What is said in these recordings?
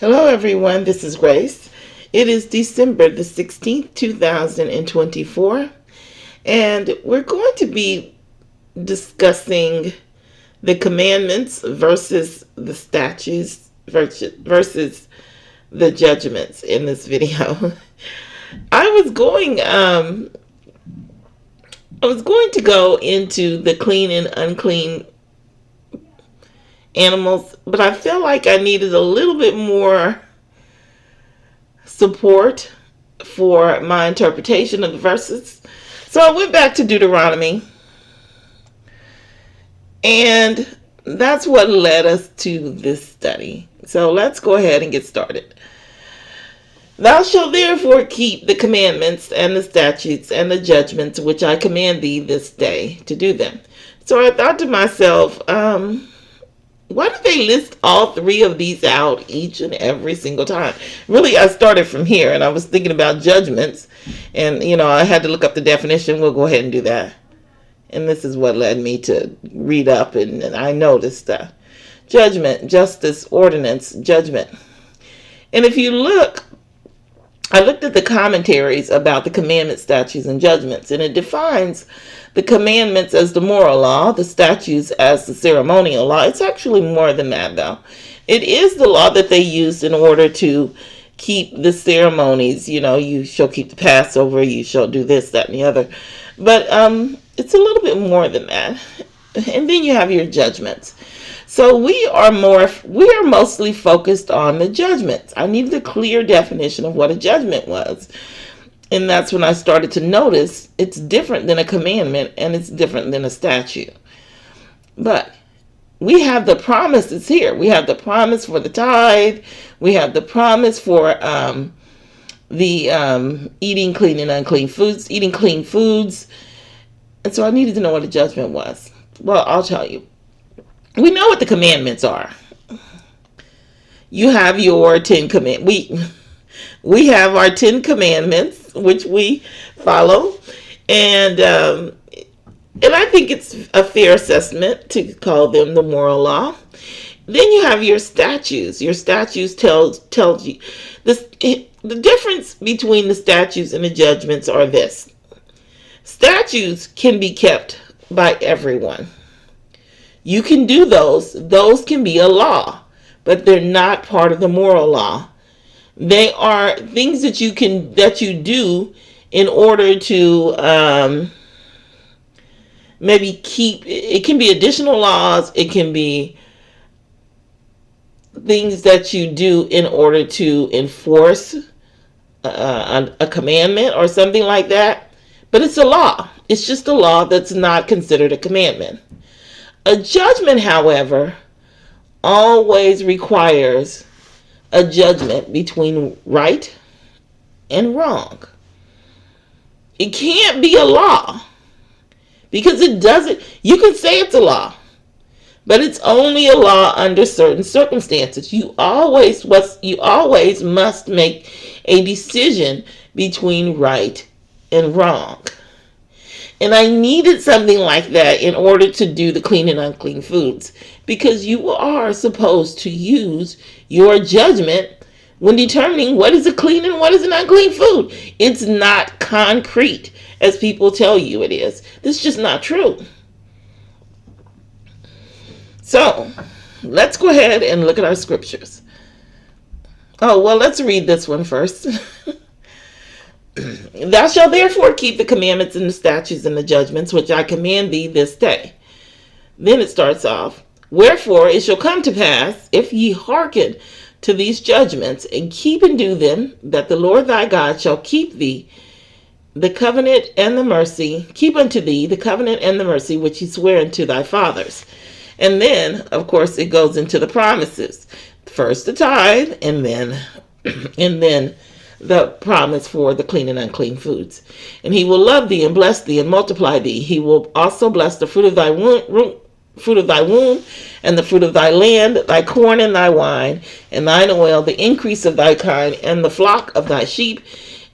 Hello everyone, this is Grace. It is December the 16th, 2024, and we're going to be discussing the commandments versus the statutes versus the judgments in this video. I was going to go into the clean and unclean animals, but I felt like I needed a little bit more support for my interpretation of the verses. So I went back to Deuteronomy, and that's what led us to this study. So let's go ahead and get started. Thou shalt therefore keep the commandments and the statutes and the judgments which I command thee this day to do them. So I thought to myself, why do they list all three of these out each and every single time? Really, I started from here, and I was thinking about judgments, and, I had to look up the definition. We'll go ahead and do that. And this is what led me to read up, and I noticed judgment, justice, ordinance, judgment. And if you look, I looked at the commentaries about the commandments, statutes, and judgments, and it defines the commandments as the moral law, the statutes as the ceremonial law. It's actually more than that, though. It is the law that they used in order to keep the ceremonies. You shall keep the Passover, you shall do this, that, and the other. But it's a little bit more than that. And then you have your judgments. So we are mostly focused on the judgments. I needed a clear definition of what a judgment was. And that's when I started to notice it's different than a commandment and it's different than a statute. But we have the promises here. We have the promise for the tithe. We have the promise for the eating clean and unclean foods, eating clean foods. And so I needed to know what a judgment was. Well, I'll tell you. We know what the commandments are. You have your 10 commandments. We have our 10 commandments, which we follow. And I think it's a fair assessment to call them the moral law. Then you have your statutes. Your statutes tells you the difference between the statutes and the judgments are this. Statutes can be kept by everyone. You can do those. Those can be a law, but they're not part of the moral law. They are things that you do in order to maybe keep. It can be additional laws. It can be things that you do in order to enforce a commandment or something like that. But it's a law. It's just a law that's not considered a commandment. A judgment, however, always requires a judgment between right and wrong. It can't be a law because it doesn't. You can say it's a law, but it's only a law under certain circumstances. You always must make a decision between right and wrong. And I needed something like that in order to do the clean and unclean foods, because you are supposed to use your judgment when determining what is a clean and what is an unclean food. It's not concrete as people tell you it is. This is just not true. So let's go ahead and look at our scriptures. Oh, well, let's read this one first. Thou shalt therefore keep the commandments and the statutes and the judgments which I command thee this day. Then it starts off, wherefore it shall come to pass, if ye hearken to these judgments, and keep and do them, that the Lord thy God shall keep thee the covenant and the mercy, keep unto thee the covenant and the mercy which he sware unto thy fathers. And then, of course, it goes into the promises. First the tithe, and then the promise for the clean and unclean foods. And he will love thee and bless thee and multiply thee. He will also bless the fruit of thy womb, and the fruit of thy land, thy corn and thy wine, and thine oil, the increase of thy kind, and the flock of thy sheep,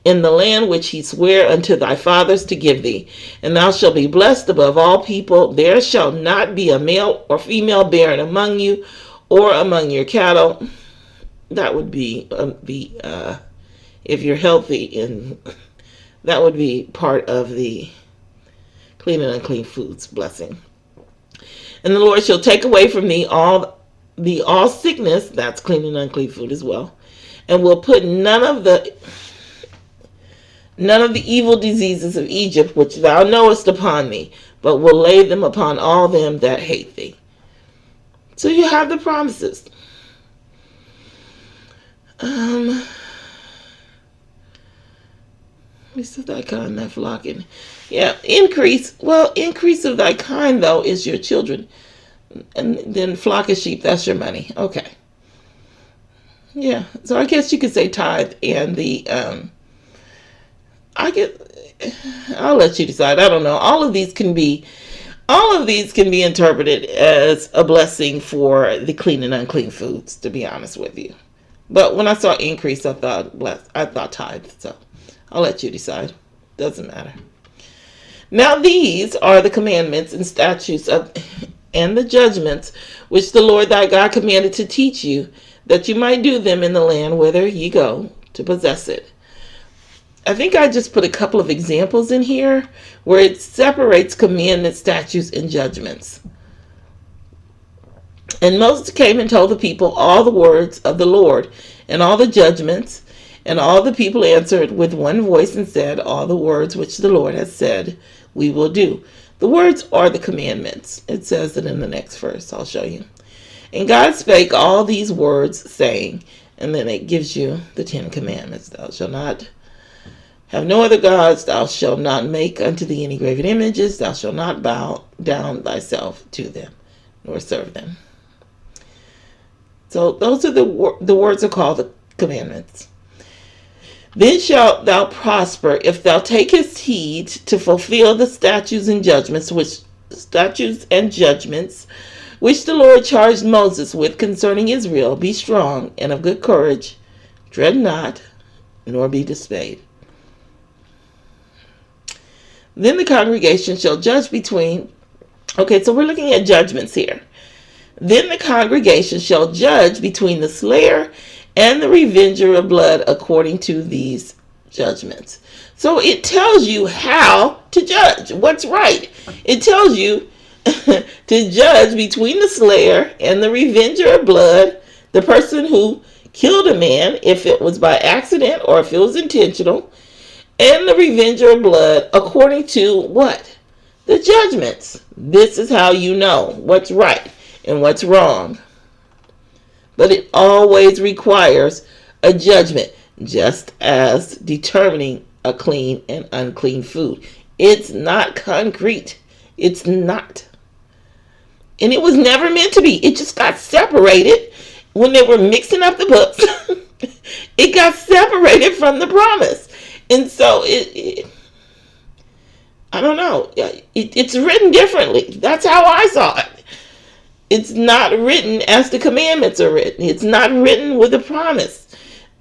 in the land which he sware unto thy fathers to give thee. And thou shalt be blessed above all people. There shall not be a male or female barren among you, or among your cattle, that would be if you're healthy, and that would be part of the clean and unclean foods blessing. And the Lord shall take away from thee all sickness, that's clean and unclean food as well, and will put none of the evil diseases of Egypt which thou knowest upon thee, but will lay them upon all them that hate thee. So you have the promises. Increase of thy kind, thy flock, and increase. Well, increase of thy kind though is your children, and then flock of sheep, that's your money. Okay. Yeah. So I guess you could say tithe and the I'll let you decide. I don't know. All of these can be interpreted as a blessing for the clean and unclean foods, to be honest with you. But when I saw increase, I thought tithe. So I'll let you decide. Doesn't matter. Now these are the commandments and statutes and the judgments which the Lord thy God commanded to teach you, that you might do them in the land whither ye go to possess it. I think I just put a couple of examples in here where it separates commandments, statutes, and judgments. And Moses came and told the people all the words of the Lord and all the judgments. And all the people answered with one voice and said, all the words which the Lord has said, we will do. The words are the commandments. It says it in the next verse. I'll show you. And God spake all these words, saying, and then it gives you the 10 commandments. Thou shalt not have no other gods. Thou shalt not make unto thee any graven images. Thou shalt not bow down thyself to them, nor serve them. So those are the words are called the commandments. Then shalt thou prosper if thou takest heed to fulfill the statutes and judgments which the Lord charged Moses with concerning Israel. Be strong and of good courage. Dread not, nor be dismayed. Then the congregation shall judge between... Okay, so we're looking at judgments here. Then the congregation shall judge between the slayer and the revenger of blood according to these judgments. So it tells you how to judge, what's right. It tells you to judge between the slayer and the revenger of blood, the person who killed a man, if it was by accident or if it was intentional, and the revenger of blood according to what? The judgments. This is how you know what's right and what's wrong. But it always requires a judgment, just as determining a clean and unclean food. It's not concrete. It's not. And it was never meant to be. It just got separated when they were mixing up the books. It got separated from the promise. And so I don't know. It's written differently. That's how I saw it. It's not written as the commandments are written. It's not written with a promise.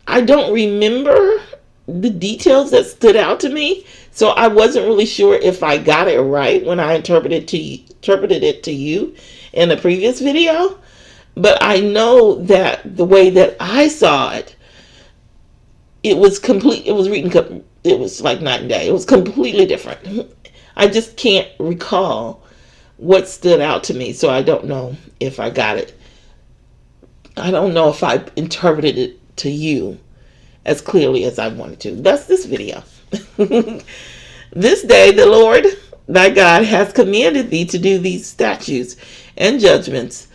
I don't remember the details that stood out to me, so I wasn't really sure if I got it right when I interpreted it to you in the previous video. But I know that the way that I saw it, it was complete. It was written. It was like night and day. It was completely different. I just can't recall what stood out to me, so I don't know if I got it. I don't know if I interpreted it to you as clearly as I wanted to. That's this video. This day the Lord thy God hath commanded thee to do these statutes and judgments.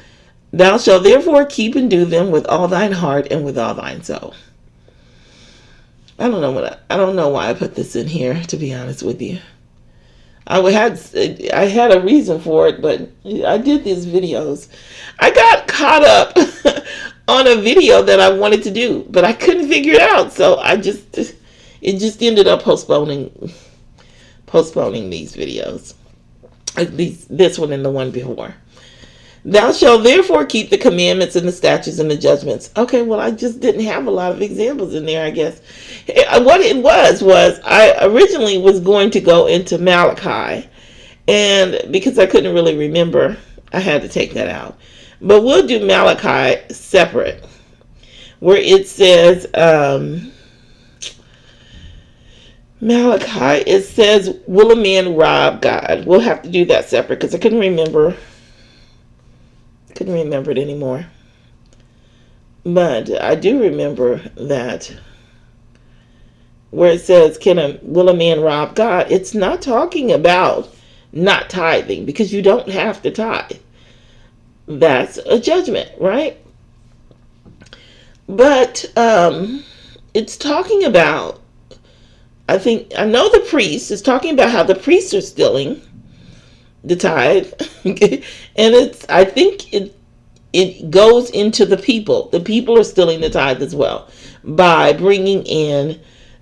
Thou shalt therefore keep and do them with all thine heart and with all thine soul. I don't know why I put this in here, to be honest with you. I had a reason for it, but I did these videos. I got caught up on a video that I wanted to do, but I couldn't figure it out. So it just ended up postponing these videos. This one and the one before. Thou shalt therefore keep the commandments and the statutes and the judgments. Okay, well, I just didn't have a lot of examples in there, I guess. What it was I originally was going to go into Malachi, and because I couldn't really remember, I had to take that out. But we'll do Malachi separate. where it says, Malachi, it says, will a man rob God? We'll have to do that separate because I couldn't remember it anymore. But I do remember that where it says, will a man rob God? It's not talking about not tithing, because you don't have to tithe. That's a judgment, right? But it's talking about, I know the priest is talking about how the priests are stealing the tithe. And I think it goes into the people. The people are stealing the tithe as well by bringing in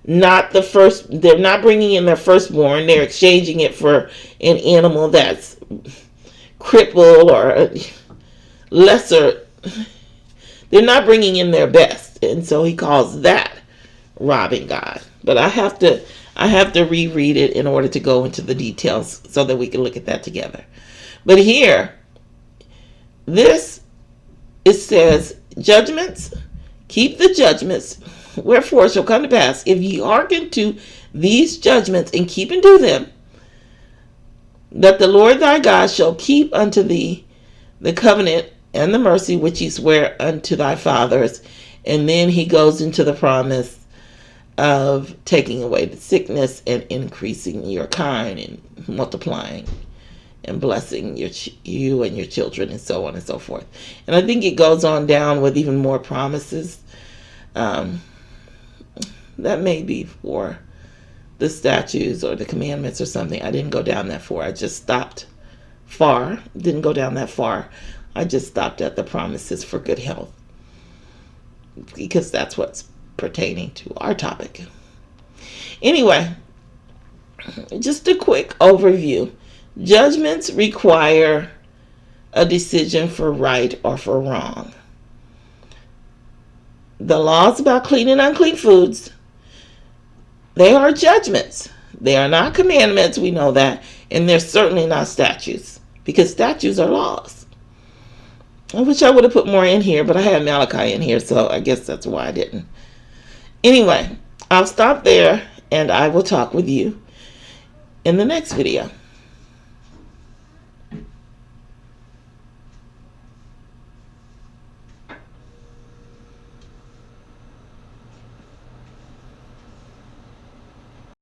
they're not bringing in their firstborn. They're exchanging it for an animal that's crippled or lesser. They're not bringing in their best. And so he calls that robbing God. But I have to reread it in order to go into the details so that we can look at that together. But here, it says, judgments, keep the judgments, wherefore it shall come to pass, if ye hearken to these judgments and keep and do them, that the Lord thy God shall keep unto thee the covenant and the mercy which he sware unto thy fathers. And then he goes into the promise of taking away the sickness and increasing your kind and multiplying and blessing you and your children and so on and so forth. And I think it goes on down with even more promises. That may be for the statutes or the commandments or something. I didn't go down that far. I just stopped far. Didn't go down that far. I just stopped at the promises for good health, because that's what's pertaining to our topic. Anyway, just a quick overview. Judgments require a decision for right or for wrong. The laws about clean and unclean foods, they are judgments. They are not commandments, we know that, and they're certainly not statutes, because statutes are laws. I wish I would have put more in here, but I had Malachi in here, so I guess that's why I didn't. Anyway, I'll stop there, and I will talk with you in the next video.